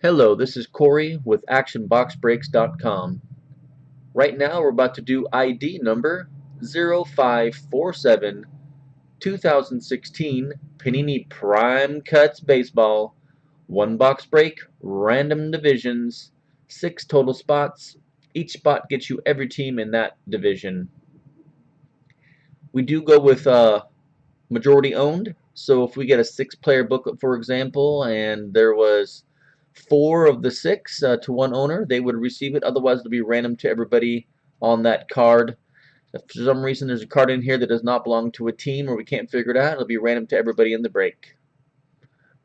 Hello, this is Corey with ActionBoxBreaks.com. Right now we're about to do ID number 0547 2016 Panini Prime Cuts Baseball. One box break, random divisions, 6 total spots. Each spot gets you every team in that division. We do go with majority owned. So if we get a 6-player booklet, for example, and there was 4 of the 6 to one owner, they would receive it. Otherwise, it'll be random to everybody on that card. If for some reason there's a card in here that does not belong to a team or we can't figure it out, it'll be random to everybody in the break.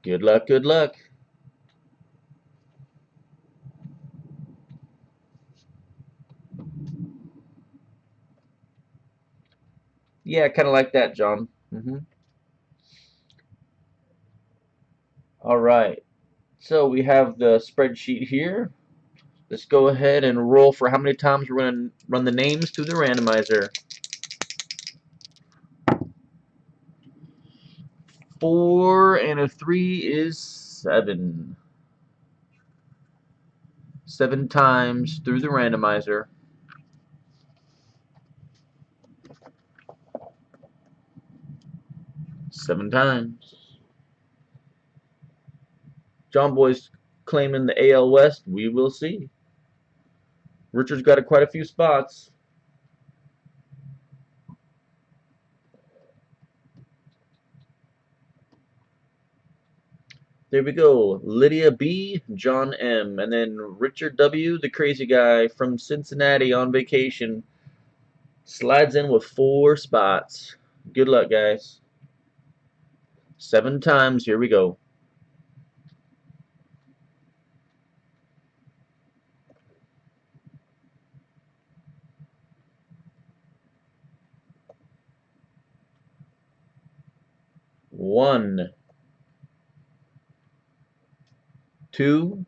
Good luck, good luck. Yeah, kind of like that, John. All right. So we have the spreadsheet here. Let's go ahead and roll for how many times we're going to run the names through the randomizer. 4 and a 3 is 7. 7 times through the randomizer. 7 times. John Boy's claiming the AL West. We will see. Richard's got quite a few spots. There we go. Lydia B, John M, and then Richard W, the crazy guy from Cincinnati on vacation, slides in with 4 spots. Good luck, guys. 7 times. Here we go. 1, 2,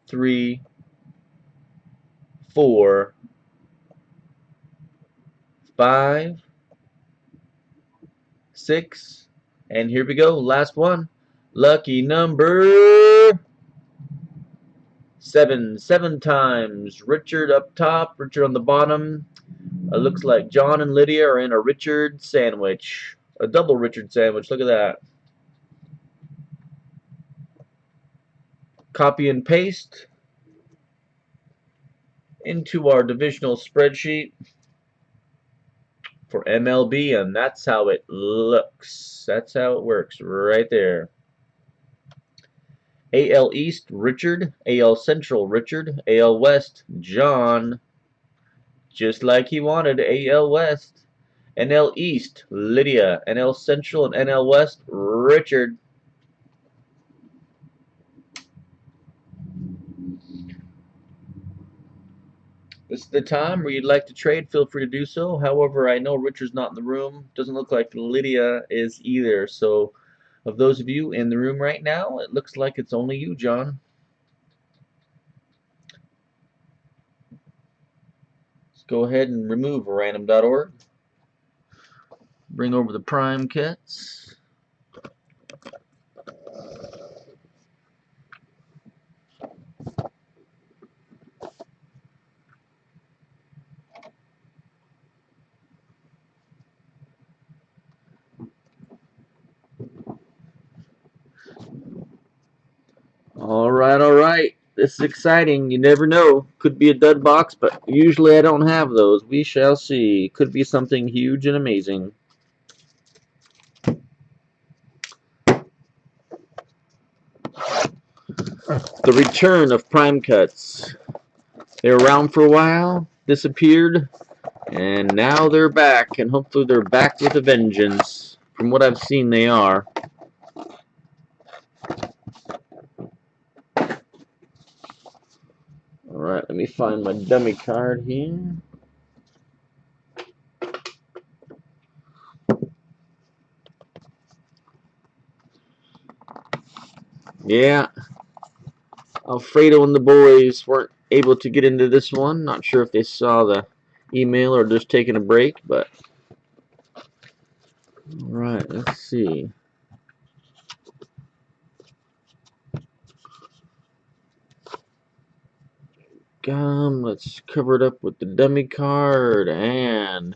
3, 4, 5, 6, and here we go. Last one. Lucky number 7. 7 times. Richard up top, Richard on the bottom. It looks like John and Lydia are in a Richard sandwich. A double Richard sandwich. Look at that. Copy and paste into our divisional spreadsheet for MLB, and that's how it looks. That's how it works right there. AL East, Richard. AL Central, Richard. AL West, John. Just like he wanted, AL West. NL East, Lydia. NL Central and NL West, Richard. This is the time where you'd like to trade. Feel free to do so. However, I know Richard's not in the room. Doesn't look like Lydia is either. So, of those of you in the room right now, it looks like it's only you, John. Let's go ahead and remove random.org. Bring over the Prime Cuts. All right. This is exciting. You never know. Could be a dud box, but usually I don't have those. We shall see. Could be something huge and amazing. The return of Prime Cuts. They were around for a while, disappeared, and now they're back, and hopefully they're back with a vengeance. From what I've seen, they are. Alright, let me find my dummy card here. Yeah, Alfredo and the boys weren't able to get into this one. Not sure if they saw the email or just taking a break, but alright, let's see. Let's cover it up with the dummy card, and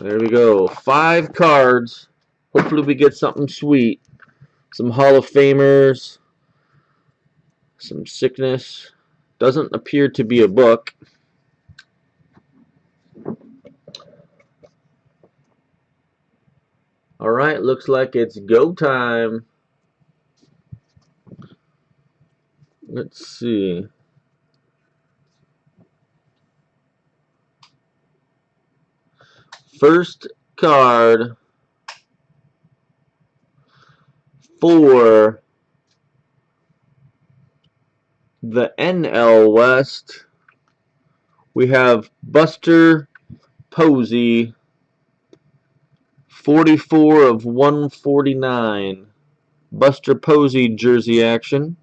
there we go. 5 cards. Hopefully we get something sweet. Some Hall of Famers. Some sickness. Doesn't appear to be a book. Alright, looks like it's go time. Let's see. First card for the NL West. We have Buster Posey, 44 of 149. Buster Posey jersey action.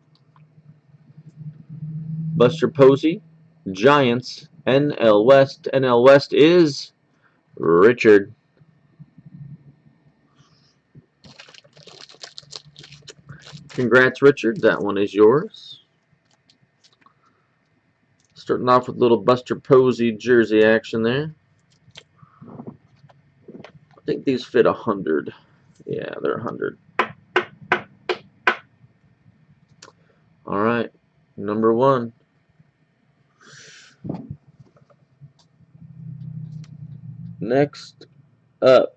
Buster Posey, Giants, NL West. NL West is Richard. Congrats, Richard. That one is yours. Starting off with a little Buster Posey jersey action there. I think these fit 100. Yeah, they're 100. Alright, number 1. Next up,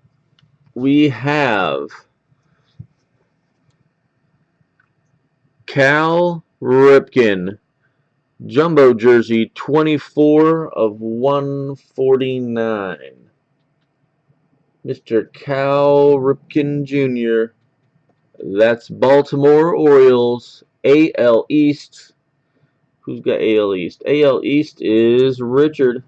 we have Cal Ripken, jumbo jersey, 24 of 149. Mr. Cal Ripken Jr. That's Baltimore Orioles, AL East. Who's got AL East? AL East is Richard.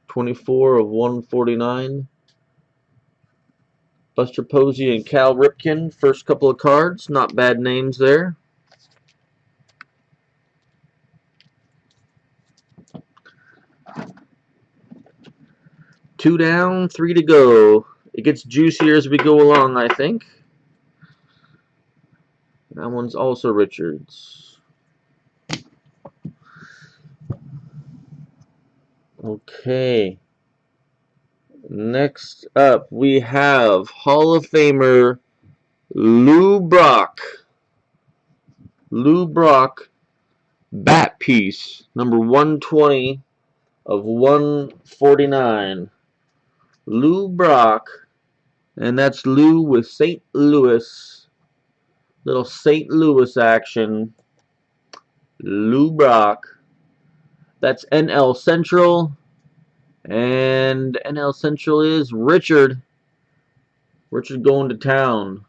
24 of 149. Buster Posey and Cal Ripken, first couple of cards. Not bad names there. Two down, 3 to go. It gets juicier as we go along, I think. That one's also Richards. Okay. Next up, we have Hall of Famer Lou Brock. Lou Brock, bat piece, number 120 of 149. Lou Brock, and that's Lou with St. Louis. Little St. Louis action. Lou Brock. That's NL Central. And NL Central is Richard. Richard going to town.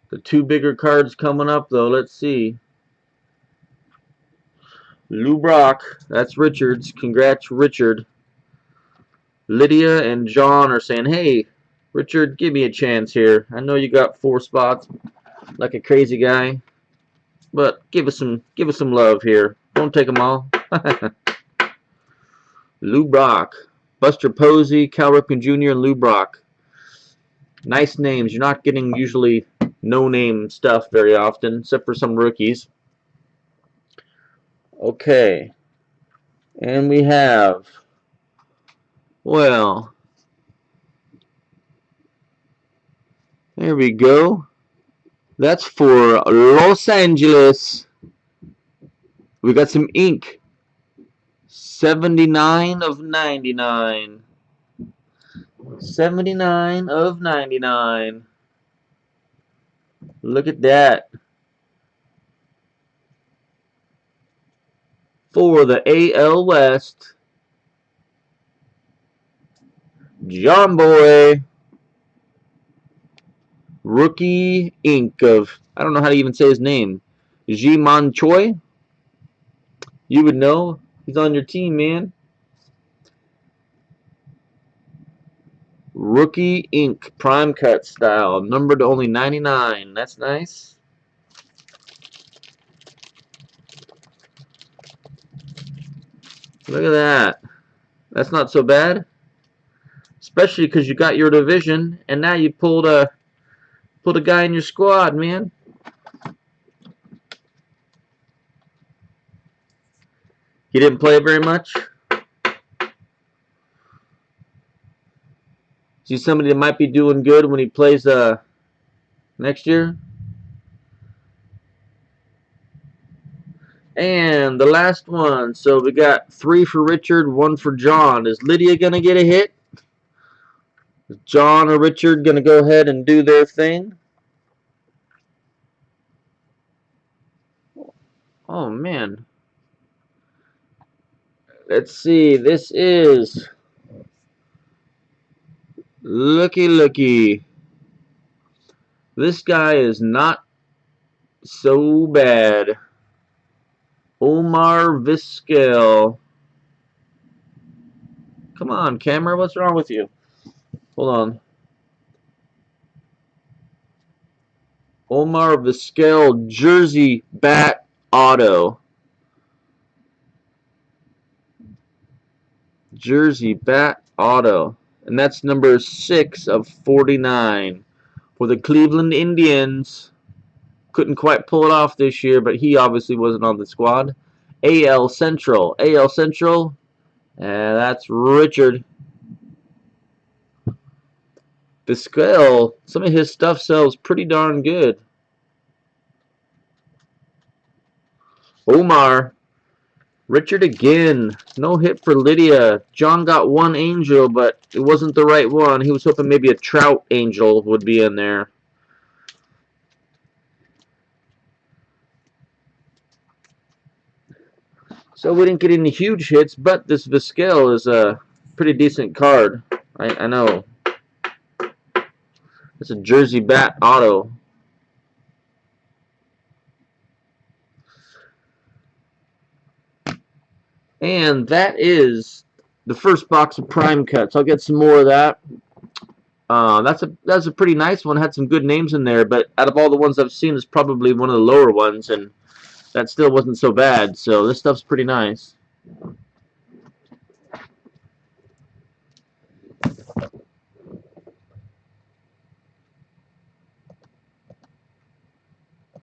The 2 bigger cards coming up, though. Let's see. Lou Brock. That's Richard's. Congrats, Richard. Lydia and John are saying, hey, Richard, give me a chance here. I know you got 4 spots like a crazy guy, but give us some love here. Don't take them all. Lou Brock, Buster Posey, Cal Ripken Jr., and Lou Brock. Nice names. You're not getting usually no-name stuff very often, except for some rookies. Okay. And we have, well, there we go. That's for Los Angeles. We got some ink. 79 of 99. 79 of 99. Look at that. For the AL West, John Boy. Rookie ink of, I don't know how to even say his name. Ji-Man Choi. You would know. He's on your team, man. Rookie ink, prime cut style, numbered to only 99. That's nice. Look at that. That's not so bad. Especially because you got your division, and now you pulled a guy in your squad, man. He didn't play very much. Is he somebody that might be doing good when he plays next year? And the last one. So we got 3 for Richard, 1 for John. Is Lydia going to get a hit? Is John or Richard going to go ahead and do their thing? Oh, man. Let's see. This is looky. This guy is not so bad. Omar Vizquel. Come on, camera. What's wrong with you? Hold on. Omar Vizquel jersey bat auto. Jersey bat auto. And that's number 6 of 49 for the Cleveland Indians. Couldn't quite pull it off this year, but he obviously wasn't on the squad. AL Central. That's Richard. Vizquel, some of his stuff sells pretty darn good. Omar. Richard again. No hit for Lydia. John got 1 angel, but it wasn't the right one. He was hoping maybe a Trout angel would be in there. So we didn't get any huge hits, but this Vizquel is a pretty decent card. I know. It's a jersey bat auto. And that is the first box of Prime Cuts. I'll get some more of that. That's a pretty nice one. Had some good names in there, but out of all the ones I've seen, it's probably one of the lower ones, and that still wasn't so bad. So this stuff's pretty nice.